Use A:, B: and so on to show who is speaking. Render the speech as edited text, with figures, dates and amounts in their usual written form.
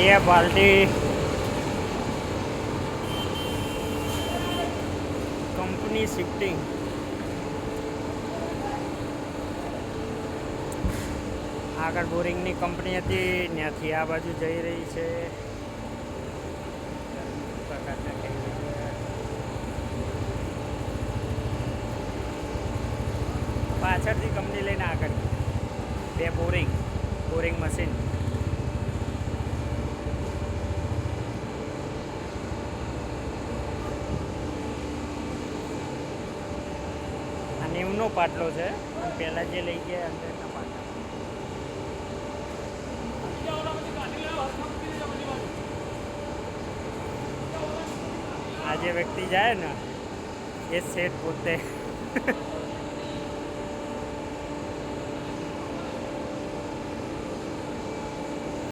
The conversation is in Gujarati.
A: એ પાર્ટી કંપની શિફ્ટિંગ. આગળ બોરિંગની કંપની હતી, ત્યાંથી આ બાજુ જઈ રહી છે. પાછળથી કંપની લઈને આગળ 2 બોરિંગ મશીન. આ 90નો પાટલો છે, પહેલાં જે લઈ ગયા અંદરના પાટલા. આ જે વ્યક્તિ જાય ને એ શેઠ પોતે